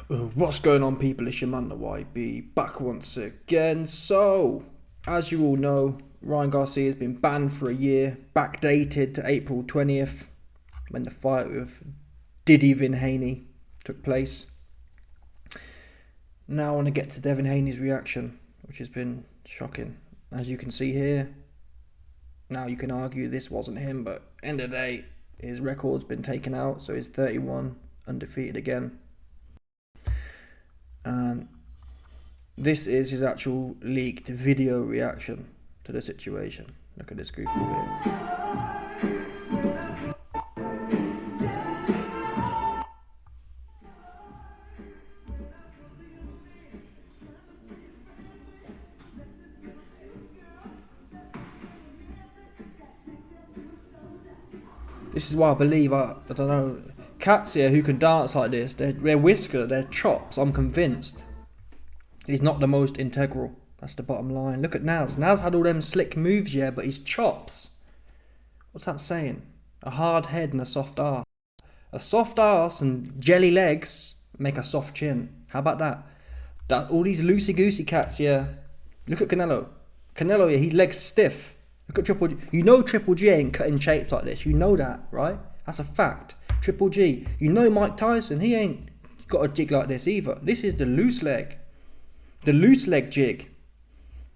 What's going on, people? It's your man the YB back once again. So, as you all know, Ryan Garcia has been banned for a year, backdated to April 20th when the fight with Diddy Haney took place. Now I want to get to Devin Haney's reaction, which has been shocking. As you can see here, now you can argue this wasn't him, but end of the day, his record's been taken out, so he's 31, undefeated again. And this is his actual leaked video reaction to the situation. Look at this group over here. This is why I believe, I don't know, cats here who can dance like this, their whisker, their chops, I'm convinced, he's not the most integral. That's the bottom line. Look at Naz. Naz had all them slick moves, yeah, but his chops, what's that saying? A hard head and a soft arse. A soft arse and jelly legs make a soft chin. How about that? All these loosey-goosey cats, yeah. Look at Canelo. Canelo, yeah, his legs stiff. Look at Triple G. You know Triple G ain't cutting shapes like this. You know that, right? That's a fact. Triple G. You know Mike Tyson. He ain't got a jig like this either. This is the loose leg. The loose leg jig.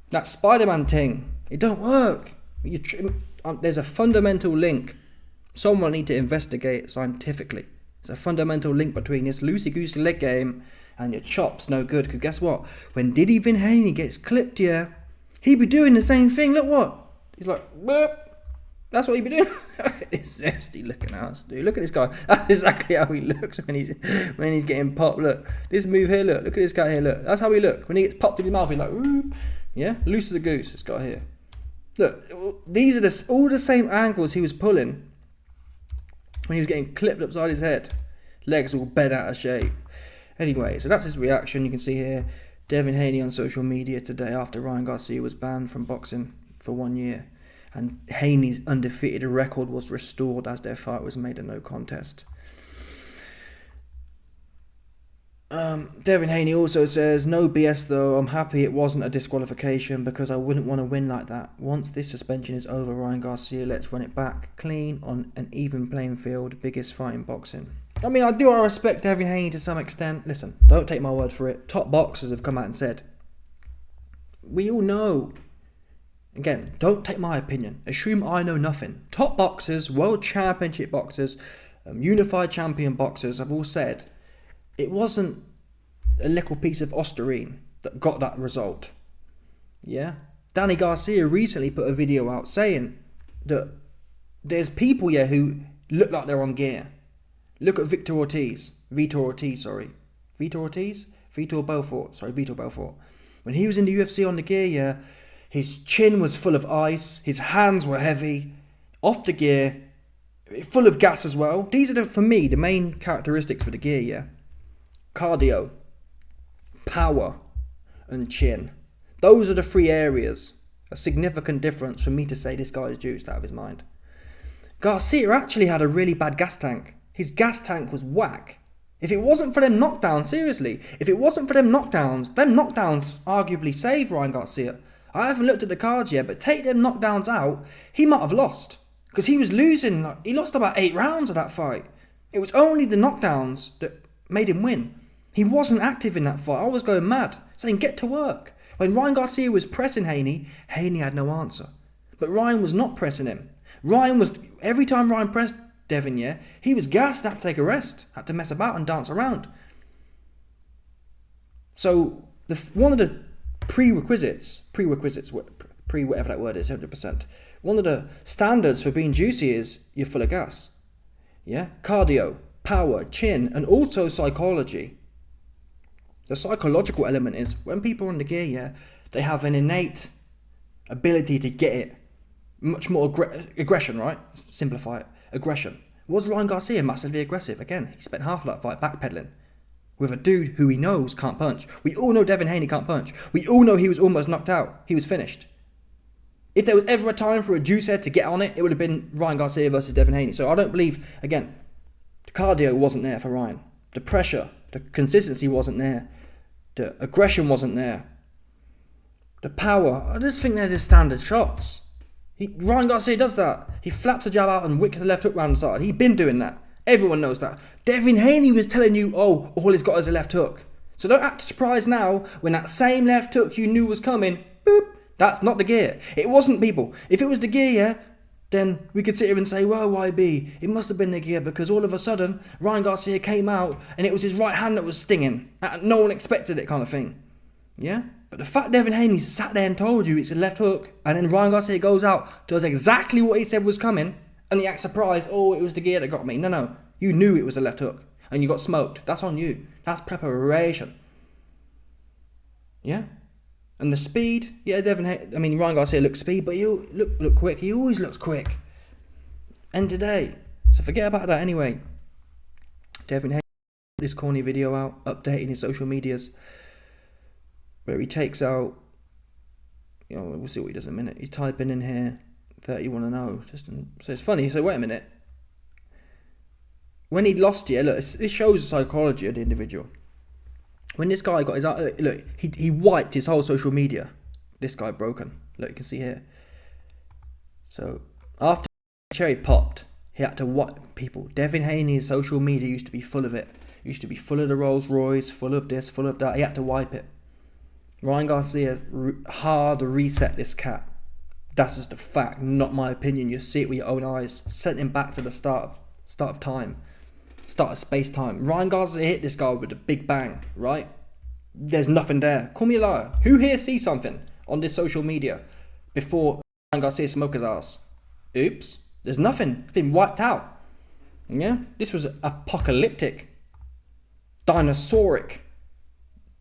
That Spider-Man thing. It don't work. There's a fundamental link. Someone need to investigate scientifically. There's a fundamental link between this loosey-goosey leg game and your chops no good. Because guess what? When Diddy Haney gets clipped, yeah, he be doing the same thing. Look what? He's like, burp. That's what he be doing. Look at this zesty looking ass, dude. Look at this guy. That's exactly how he looks when he's getting popped. Look, this move here. Look at this guy here. Look, that's how he look when he gets popped in his mouth. He's like, whoop. Yeah, loose as a goose. This guy here. Look, these are all the same angles he was pulling when he was getting clipped upside his head. Legs all bent out of shape. Anyway, so that's his reaction. You can see here, Devin Haney on social media today after Ryan Garcia was banned from boxing for 1 year, and Haney's undefeated record was restored as their fight was made a no contest. Devin Haney also says, no BS though, I'm happy it wasn't a disqualification because I wouldn't want to win like that. Once this suspension is over, Ryan Garcia, let's run it back clean on an even playing field, biggest fight in boxing. I mean, I respect Devin Haney to some extent. Listen, don't take my word for it. Top boxers have come out and said, we all know. Again, don't take my opinion. Assume I know nothing. Top boxers, world championship boxers, unified champion boxers have all said it wasn't a little piece of Osterine that got that result. Yeah? Danny Garcia recently put a video out saying that there's people here who look like they're on gear. Look at Vitor Belfort. When he was in the UFC on the gear, yeah, his chin was full of ice, his hands were heavy, off the gear, full of gas as well. These are, for me, the main characteristics for the gear, yeah. Cardio, power, and chin. Those are the three areas. A significant difference for me to say this guy is juiced out of his mind. Garcia actually had a really bad gas tank. His gas tank was whack. If it wasn't for them knockdowns, seriously, if it wasn't for them knockdowns arguably saved Ryan Garcia. I haven't looked at the cards yet, but take them knockdowns out, he might have lost. Because he was losing, he lost about 8 rounds of that fight. It was only the knockdowns that made him win. He wasn't active in that fight. I was going mad, saying get to work. When Ryan Garcia was pressing Haney, Haney had no answer. But Ryan was not pressing him. Every time Ryan pressed Devin, yeah, he was gassed, had to take a rest, had to mess about and dance around. So, one of the prerequisites, whatever that word is, 100%. One of the standards for being juicy is you're full of gas. Yeah? Cardio, power, chin, and also psychology. The psychological element is when people are on the gear, yeah, they have an innate ability to get it. Much more aggression, right? Simplify it. Aggression. Was Ryan Garcia massively aggressive? Again, he spent half of that fight backpedaling with a dude who he knows can't punch. We all know Devin Haney can't punch. We all know he was almost knocked out. He was finished. If there was ever a time for a juice head to get on it, it would have been Ryan Garcia versus Devin Haney. So I don't believe, again, the cardio wasn't there for Ryan. The pressure The consistency wasn't there. The aggression wasn't there. The power, I just think they're just standard shots. Ryan Garcia does that. He flaps the jab out and wicks the left hook round the side. He's been doing that. Everyone knows that. Devin Haney was telling you, oh, all he's got is a left hook. So don't act surprised now when that same left hook you knew was coming, boop, that's not the gear. It wasn't, people. If it was the gear, yeah, then we could sit here and say, well, YB, it must have been the gear because all of a sudden Ryan Garcia came out and it was his right hand that was stinging. No one expected it, kind of thing. Yeah? But the fact Devin Haney sat there and told you it's a left hook, and then Ryan Garcia goes out, does exactly what he said was coming, and he acts surprised, oh, it was the gear that got me. No. You knew it was a left hook, and you got smoked. That's on you. That's preparation. Yeah? And the speed, yeah, Ryan Garcia looks speed, but he'll look quick. He always looks quick. End of the day. So forget about that anyway. Devin Haney put this corny video out, updating his social medias, where he takes out, we'll see what he does in a minute. He's typing in here 31-0. So it's funny. So wait a minute. When he'd lost here, look, this shows the psychology of the individual. When this guy got his, look, he wiped his whole social media. This guy broken. Look, you can see here. So after cherry popped, he had to wipe people. Devin Haney's social media used to be full of it. It used to be full of the Rolls Royce, full of this, full of that. He had to wipe it. Ryan Garcia hard reset this cat. That's just a fact, not my opinion. You see it with your own eyes. Sent him back to the start of time. Start of space-time. Ryan Garcia hit this guy with a big bang, right? There's nothing there. Call me a liar. Who here sees something on this social media before Ryan Garcia smoked his ass? Oops. There's nothing. It's been wiped out. Yeah? This was apocalyptic. Dinosauric.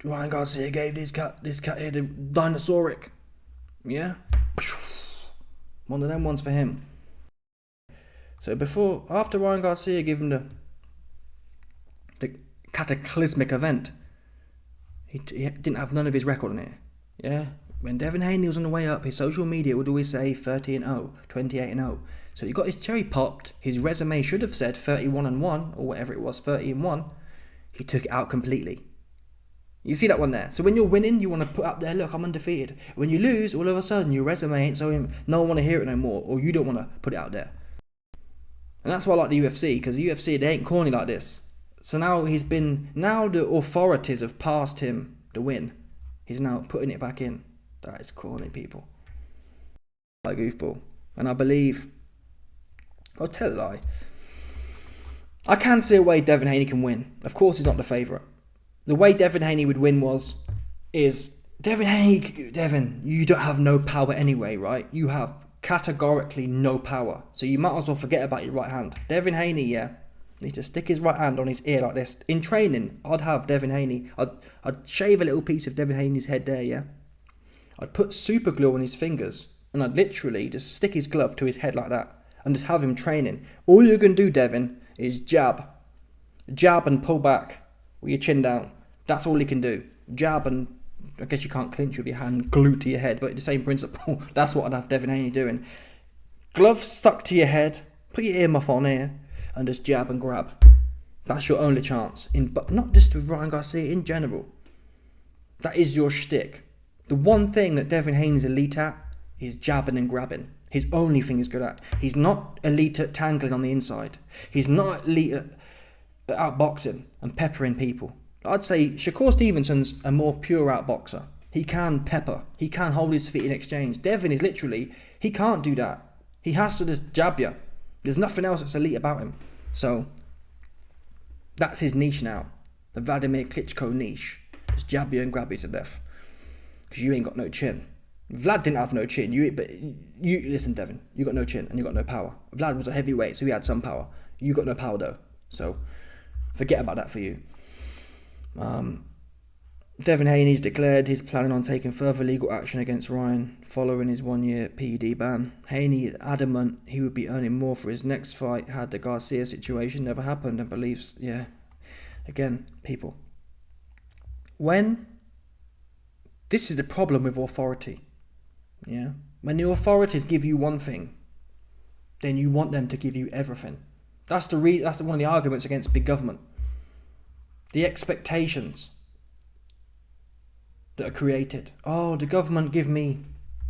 Ryan Garcia gave this cat here the dinosauric. Yeah? One of them ones for him. So after Ryan Garcia gave him the cataclysmic event, he didn't have none of his record on it. Yeah? When Devin Haney was on the way up, his social media would always say 30-0, 28-0. So he got his cherry popped. His resume should have said 31-1, or whatever it was, 30-1. He took it out completely. You see that one there? So when you're winning, you want to put up there, look, I'm undefeated. When you lose, all of a sudden, your resume ain't so no one want to hear it no more, or you don't want to put it out there. And that's why I like the UFC, because the UFC, they ain't corny like this. So now the authorities have passed him the win. He's now putting it back in. That is corny, people. Like goofball. And I believe, I'll tell a lie. I can see a way Devin Haney can win. Of course, he's not the favourite. The way Devin Haney would win is Devin Haney, you don't have no power anyway, right? You have categorically no power. So you might as well forget about your right hand. Devin Haney, yeah, needs to stick his right hand on his ear like this. In training, I'd have Devin Haney. I'd shave a little piece of Devin Haney's head there, yeah? I'd put super glue on his fingers and I'd literally just stick his glove to his head like that and just have him training. All you can do, Devin, is jab and pull back with your chin down. That's all he can do. Jab and, I guess you can't clinch with your hand glued to your head, but the same principle. That's what I'd have Devin Haney doing. Glove stuck to your head, put your earmuff on here, and just jab and grab. That's your only chance. But not just with Ryan Garcia, in general. That is your shtick. The one thing that Devin Haney's elite at is jabbing and grabbing. His only thing he's good at. He's not elite at tangling on the inside. He's not elite at outboxing and peppering people. I'd say Shakur Stevenson's a more pure outboxer. He can pepper. He can hold his feet in exchange. Devin is literally, he can't do that. He has to just jab you. There's nothing else that's elite about him. So, that's his niche now. The Vladimir Klitschko niche. Just jab you and grab you to death. Because you ain't got no chin. Vlad didn't have no chin. Listen, Devin, you got no chin and you got no power. Vlad was a heavyweight, so he had some power. You got no power though. So, forget about that for you. Devin Haney's declared he's planning on taking further legal action against Ryan following his 1-year PED ban. Haney is adamant he would be earning more for his next fight had the Garcia situation never happened and believes, again, people. This is the problem with authority. Yeah? When the authorities give you one thing, then you want them to give you everything. That's one of the arguments against big government. The expectations that are created. Oh, the government give me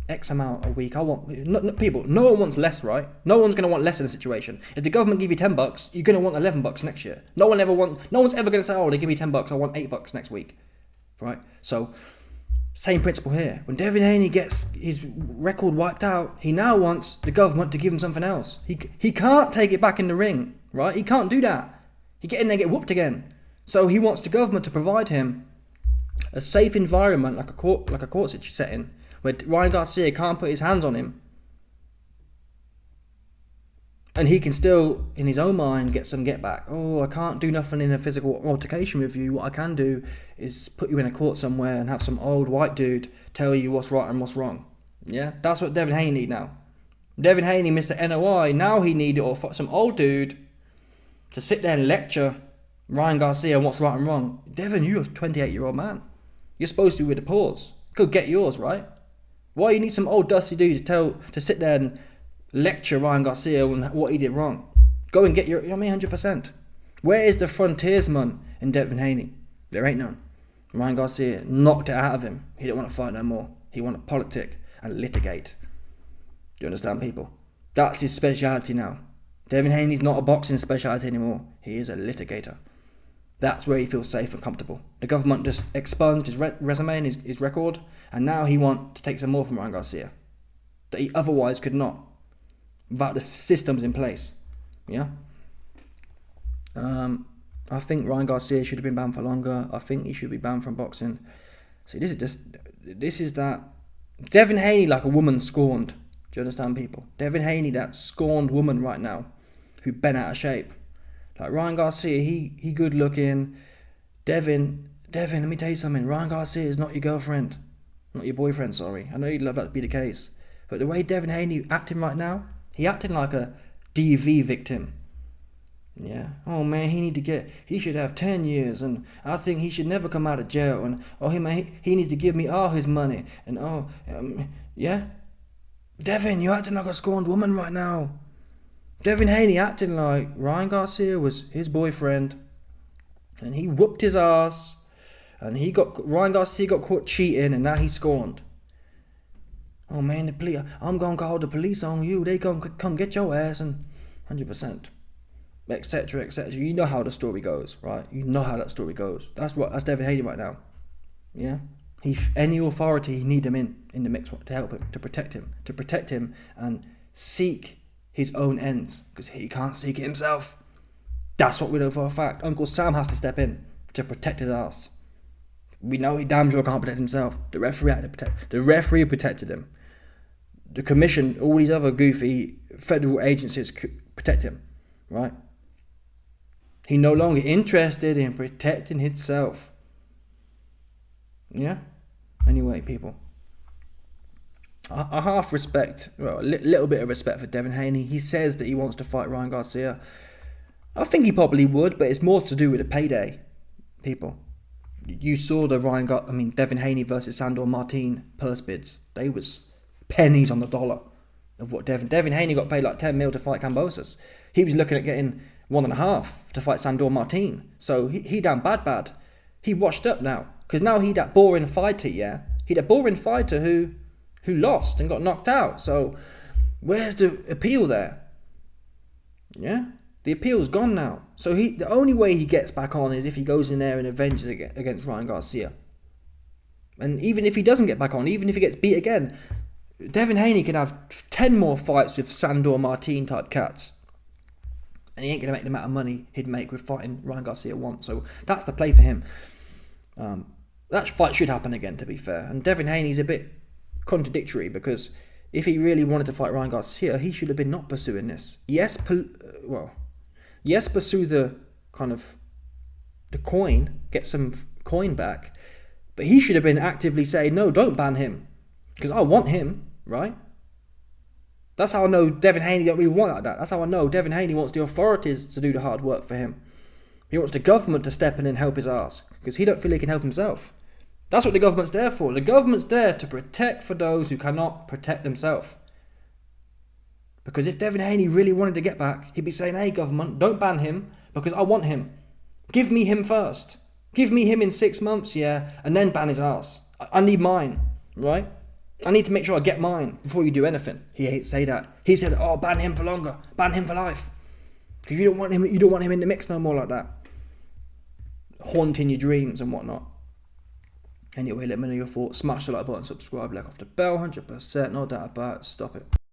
X amount a week. I want people. No one wants less, right? No one's gonna want less in a situation. If the government give you $10, you're gonna want $11 next year. No one's ever gonna say, oh, they give me $10, I want $8 next week, right? So, same principle here. When Devin Haney gets his record wiped out, he now wants the government to give him something else. He can't take it back in the ring, right? He can't do that. He get in there and get whooped again. So he wants the government to provide him a safe environment, like a court setting, where Ryan Garcia can't put his hands on him, and he can still, in his own mind, get some get back. Oh, I can't do nothing in a physical altercation with you. What I can do is put you in a court somewhere and have some old white dude tell you what's right and what's wrong. Yeah, that's what Devin Haney need now. Devin Haney, Mr. NOI, now he needed some old dude to sit there and lecture Ryan Garcia on what's right and wrong. Devin, you're a 28-year-old man. You're supposed to be with the paws. Go get yours, right? Why you need some old dusty dude to sit there and lecture Ryan Garcia on what he did wrong? Go and get your, 100%. Where is the frontiersman in Devin Haney? There ain't none. Ryan Garcia knocked it out of him. He didn't want to fight no more. He wanted to politic and litigate. Do you understand, people? That's his speciality now. Devin Haney's not a boxing speciality anymore. He is a litigator. That's where he feels safe and comfortable. The government just expunged his resume and his record, and now he wants to take some more from Ryan Garcia that he otherwise could not, without the systems in place. Yeah. I think Ryan Garcia should have been banned for longer. I think he should be banned from boxing. See, this is that Devin Haney, like a woman scorned. Do you understand, people? Devin Haney, that scorned woman right now, who bent out of shape. Like Ryan Garcia, he good looking. Devin, let me tell you something. Ryan Garcia is not your girlfriend. Not your boyfriend, sorry. I know you'd love that to be the case. But the way Devin Haney acting right now, he acting like a DV victim. Yeah. Oh man, he should have 10 years, and I think he should never come out of jail, and he needs to give me all his money, and yeah. Devin, you're acting like a scorned woman right now. Devin Haney acting like Ryan Garcia was his boyfriend, and he whooped his ass, and Ryan Garcia got caught cheating, and now he's scorned. Oh man, the police! I'm gonna call the police on you. They gonna come get your ass, and 100%, etc., etc. You know how the story goes, right? You know how that story goes. That's Devin Haney right now. Yeah. Any authority, he need him in the mix to help him, to protect him, and seek his own ends, because he can't seek it himself. That's what we know for a fact. Uncle Sam has to step in to protect his ass. We know he damn sure can't protect himself. The referee had to protect. The referee protected him. The commission, all these other goofy federal agencies protect him, right? He's no longer interested in protecting himself. Yeah. Anyway, people, I half respect, well, a little bit of respect for Devin Haney. He says that he wants to fight Ryan Garcia. I think he probably would, but it's more to do with the payday, people. You saw the Devin Haney versus Sandor Martin purse bids. They was pennies on the dollar of what Devin Haney got paid like 10 mil to fight Kambosos. He was looking at getting 1.5 to fight Sandor Martin. So he down bad. He washed up now. Because now he that boring fighter, yeah? He that boring fighter who lost and got knocked out. So where's the appeal there? Yeah? The appeal's gone now. So the only way he gets back on is if he goes in there and avenges against Ryan Garcia. And even if he doesn't get back on, even if he gets beat again, Devin Haney can have 10 more fights with Sandor Martin type cats. And he ain't going to make the amount of money he'd make with fighting Ryan Garcia once. So that's the play for him. That fight should happen again, to be fair. And Devin Haney's a bit contradictory, because if he really wanted to fight Ryan Garcia, he should have been not pursuing this. Yes, pursue the kind of the coin, get some coin back, but he should have been actively saying, no, don't ban him, because I want him, right? That's how I know Devin Haney don't really want like that. That's how I know Devin Haney wants the authorities to do the hard work for him. He wants the government to step in and help his ass, because he don't feel he can help himself. That's what the government's there for. The government's there to protect for those who cannot protect themselves. Because if Devin Haney really wanted to get back, he'd be saying, hey government, don't ban him, because I want him. Give me him first. Give me him in 6 months, yeah, and then ban his ass. I need mine, right? I need to make sure I get mine before you do anything. He hates to say that. He said, "Oh, ban him for longer, ban him for life," because you don't want him. You don't want him in the mix no more like that, haunting your dreams and whatnot. Anyway, let me know your thoughts. Smash the like button, subscribe, like off the bell, 100%, no doubt about it. Stop it.